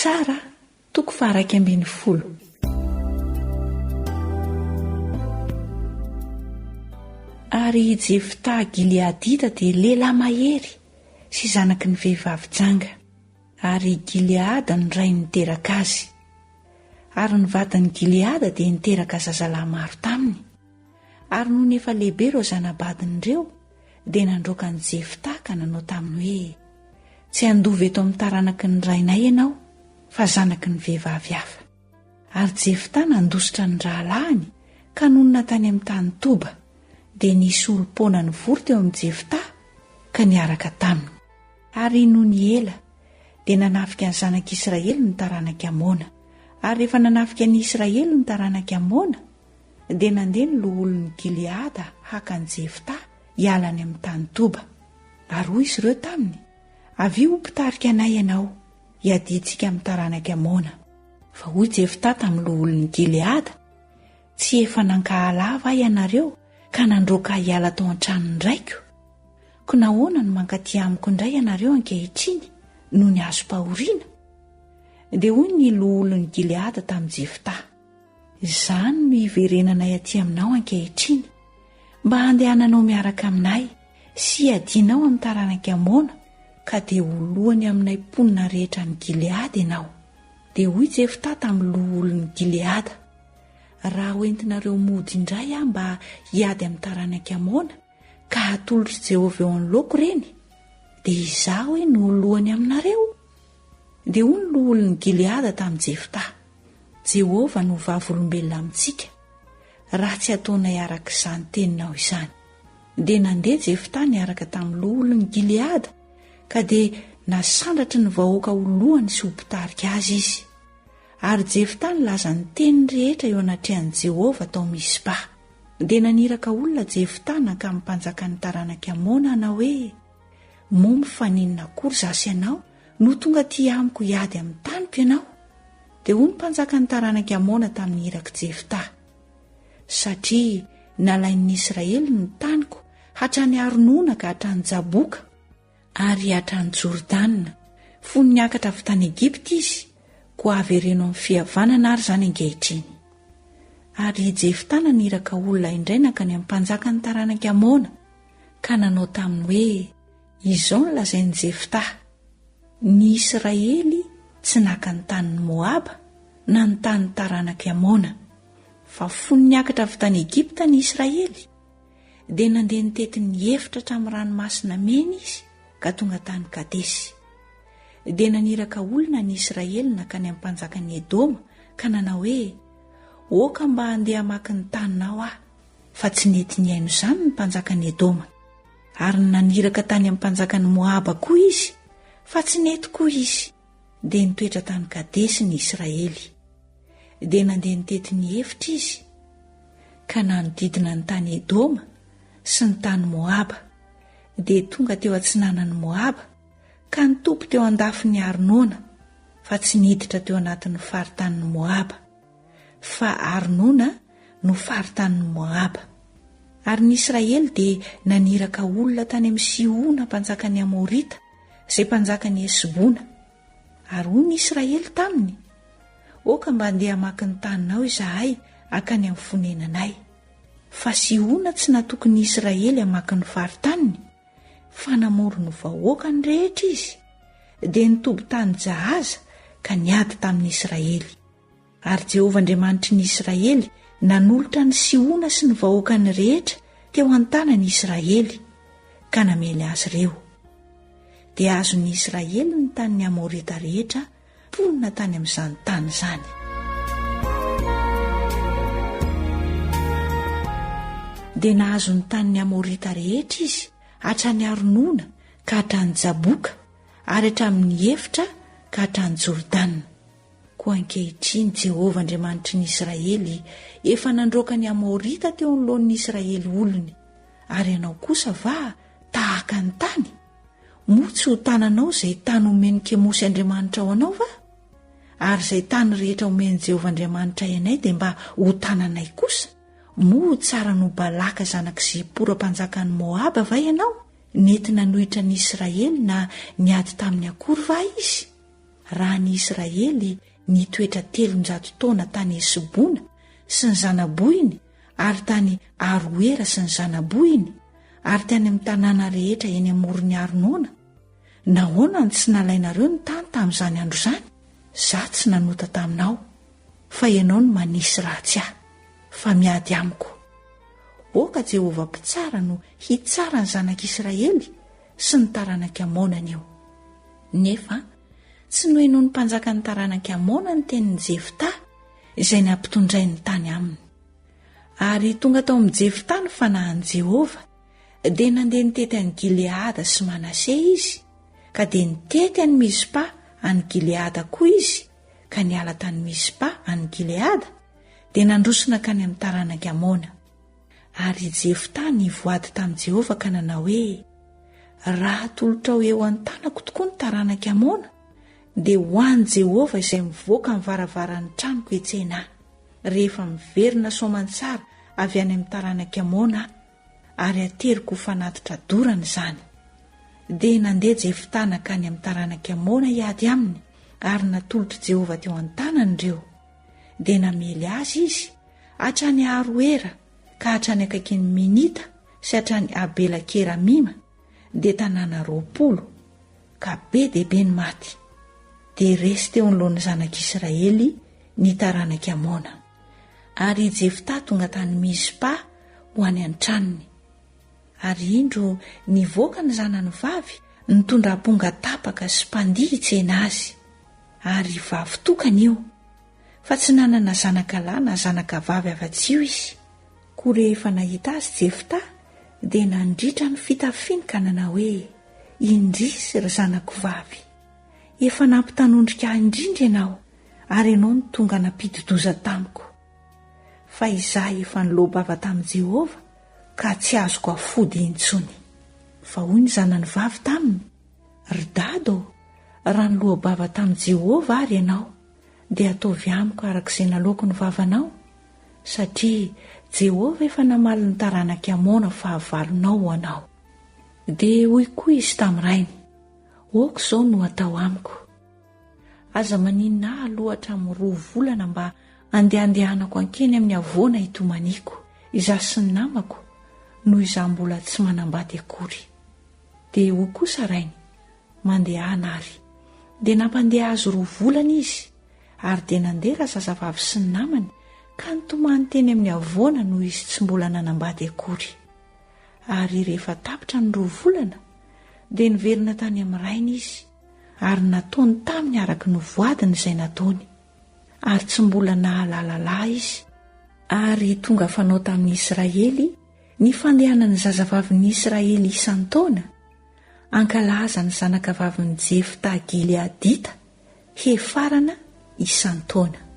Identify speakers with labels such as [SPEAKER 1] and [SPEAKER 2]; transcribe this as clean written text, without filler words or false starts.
[SPEAKER 1] tsara toko faraka ambin'ny folo. Ary Jefta Gileadita dia lehilahy mahery sy zanaky ny vehivavy janga, ary Gileada ny ray niteraka azy. Ary ny vadan'ny Gileada dia niteraka zazalahy maro taminy. Ary noho efa lehibe ireo zanabadin'ireo dia nandroaka ny Jefta ka nanao taminy hoe, tsy handovy eto amin'ny taranaky ny rainay ianao, fa zanaky ny vehivavy hafa. Ary Jefta nandositra ny rahalahiny ka nonona tany amin'ny tany Toba, dia nisy olom-pona ny vory teo amin'ny Jefta ka niaraka taminy. Ary noho ny ela dia nanafika ny zanak'Israely ny taranaky Amona. Ary rehefa nanafika ny Israely ny taranaky Amona dia nandeha ny loholon'ny Gileada haka ny Jefta hialany amin'ny tany Toba. Ary hoy izy ireo taminy, avy io mpitarika anay ianao hiadintsika amin'ny taranaky Amona. Fa hoy Jefta tamin'ny loholon'ny Gileada, tsy efa nankahalava ianareo ka nandroaka hiala tao an-tranony raiko? Ko nahoana no mankaty amiko indray ianareo ankehitriny noho ny azo pahoriana? Dia hoy ny loholon'ny Gileada tamin'ny Jefta, izany no hiverenanay aty aminao ankehitriny, mba handehananao miaraka aminay sy hiadianao amin'ny taranaky Amona, ka dia holohany aminay mponina rehetra ny Gileada ianao. Dia hoy Jefta tamin'ny loholon'ny Gileada, raha hoentinareo mody indray mba hiady amin'ny taranaky Amona ka hatolotra Jehovah eo anoloako ireny, dia izaho no holohany aminareo. Dia hoy ny loholon'ny Gileada tamin'ny Jefta, Jehovah no vavolombelona amintsika, raha tsy ataonay araka izany teninao izany. Dia nandeha Jefta niaraka tamin'ny loholon'ny Gileada ka dia nasandratra ny vahoaka ho lohany sy ho mpitarika azy izy. Ary Jefta nilaza ny teny rehetra eo anatrehan'i Jehovah tao Mispa. Dia naniraka olona Jefta nankamy mpanjaka ny taranaky Amona na hoe, momby fa ninona akory zasy ianao no tonga ty amiko hiady amin'ny taniko ianao? Dia hoy ny mpanjaka ny taranaky Amona tamin'ny iraka Jefta, satria nalain'ny Israely ny taniko hatrany Arnona ka hatrany Jaboka ary hatrany Jordana, fony niakatra avy tany Egipta izy, ko avy ireno amin'ny fihavanana ary zany ankehitriny. Ary Jefta naniraka olona indray nankany amin'ny mpanjaka ny taranaky Amona ka nanao taminy hoe, izao ny lazain'i Jefta, ny Israely tsy naka ny tanin'ny Moaba na ny tanin'ny taranaky Amona, fa fony niakatra avy tany Egipta ny Israely, dia nandeha nitety ny efitra hatramin'ny ranomasina mena izy ka tonga tany Kadesy. Dia naniraka olona ny Israely nankany amin'ny mpanjakan'ny Edoma ka nanao hoe, oka mba handeha hamaky ny taninao aho, fa tsy nety ny aino izany ny mpanjakan'ny Edoma. Ary naniraka tany amin'ny mpanjakan'ny Moaba koa izy, fa tsy nety koa izy, dia nitoetra tany Kadesy ny Israely. Dia nandeha nitety ny efitra izy ka nanodidina ny tany Edoma sy ny tany Moaba, dia tonga teo atsinanan'ny Moaba ka nitopo teo andafin'ny Arnona, fa tsy niditra teo anatin'ny faritanin'ny Moaba, fa Arnona no faritanin'ny Moaba. Ary ny Israely dia naniraka olona tany amin'ny Sihona mpanjakan'ny Amorita, izay mpanjakan'ny Hesibona. Ary hoy ny Israely taminy, oka mba handeha hamaky ny taninao izahay akany amin'ny fonenanay. Fa Sihona tsy natokony Israely hamaky ny faritaniny, fa namory ny vahoakany rehetra izy, dia nitoby tany jahaza ka niady tamin'ny Israely. Ary Jehovah Andriamanitry ny Israely nanolotra ny Sihona sy ny vahoakany rehetra teo an-tanany Israely ka namely azy ireo. Dia azon'ny Israely ny tanin'ny Amorita rehetra ponina tany amin'izany tany izany. Dia nahazo ny tanin'ny Amorita rehetra izy hatrany Arnona ka hatrany Jaboka, ary hatramin'ny efitra ka hatrany Jordana. Koa ankehitriny Jehovah Andriamanitry ny Israely efa nandroaka ny Amorita teo anoloan'ny Israely olony. Ary ianao kosa va tahaka ny tany? Moa tsy ho tananao izay tany omeny Kemosy Andriamanitra ao anao va? Ary izay tany rehetra omeny Jehovah Andriamanitra ianay dia mba ho tananay kosa? Moa tsara no Balaka zanak' Zipora mpanjakan'ny Moaba va ianao? Nety nanohitra ny Israely na niady tamin'ny akory va izy? raha ny Israely nitoetra 300 taona tany Esibona sy ny zanaboiny ary tany Aroera sy ny zanaboiny ary tany amin'ny tanàna rehetra eny amoron'ny Arnona, nahoana ny tsy nalainareo ny tany tamin'izany andro izany? Za tsy nanota taminao, fa ianao no manisy ratsy ahy, fa miady amiko. Oka Jehovah mpitsara no hitsara ny zanak'Israely sy ny taranaka amonana io. Nefa tsy nohainao ny mpanjaka ny taranaka amonana ny tenin'ny Jefta izay nampitondray ny tany aminy. Ary tonga tao amin'ny Jefta ny fanahin'i Jehovah, dia nandeha nitety any Gileada sy Manase izy, ka dia nitety any Mizpa any Gileada koa izy, ka niala tany Mizpa any Gileada dia nandrosona ka any amin'ny taranaka amona. Ary Jefta nivoady tamin'i Jehovah ka nanao hoe, raha tolotrao eo an-tanako tokoa ny taranaka amona, dia ho an'i Jehovah izay mivoaka amin'ny varavaran'ny tranoko etsena ahy, rehefa miverina soamantsara avy any amin'ny taranaka amona ary ateriko ho fanatitra dorana izany. Dia nandeha Jefta nakany amin'ny taranaka amona hiady aminy, ary natolotra Jehovah teo an-tanany ireo. Dia namely azy izy hatrany Aroera ka hatrany akaikin'ny Minita sy hatrany Abela-keramima, dia tanàna 20, ka be dia be ny maty. Dia resy teo anoloan'ny zanak'Israely ny taranaka amona. Ary Jefta tonga tany Mizpa ho any an-tranony. Ary indro nivoaka ny zanany vavy nitondra amponga tapaka sy mpandihy hitsena azy, ary vavy tokana io, fa tsy nanana zanaka lahy na zanaka vavy afa-tsy io izy. Koa rehefa nahita azy Jefta dia nandritra ny fitafiany ka nanao hoe, indrisy ry zanako vavy, efa nampitanondrika ahy indrindra ianao, ary ianao no tonga nampidi-doza tamiko. Fa izaho efa nilobava tamin'i Jehovah ka tsy azoko afody intsony. Fa hoy ny zanany vavy taminy, ry dado, raha nilobava tamin'i Jehovah ary ianao, dia ataovy amiko arak'izay nalaoko ny vavanao, satria Jehovah efa namaly ny taranaka amona fahavalonao ho anao. Dia hoy koa izy tamin'irainy, oka izao no atao amiko. Aza maninona alohatra amin'ny 2 volana mba andehandehanako ankeny amin'ny avoana hitomaniko, izaho sy ny namako, noho izaho mbola tsy manambady akory. Dia hoy kosa rainy, mandeha ary. Dia nampandeha azy 2 volana izy, ary dia nandeha zazavavy sy ny namany, ka nitomany teny amin'ny avoana noho izy tsy mbola nanambady akory. Ary rehefa tapitra ny 2 volana, dia niverina tany amin'ny rainy izy, ary nataony taminy araka ny voadiny izay nataony, ary tsy mbola nahalalalahy izy. Ary tonga fanao tamin'ny Israely ny fandehanany zazavavin'ny Israely isan-taona, ankalaza ny zanaka vavin'ny Jefta Gileadita, hefarana isan-taona.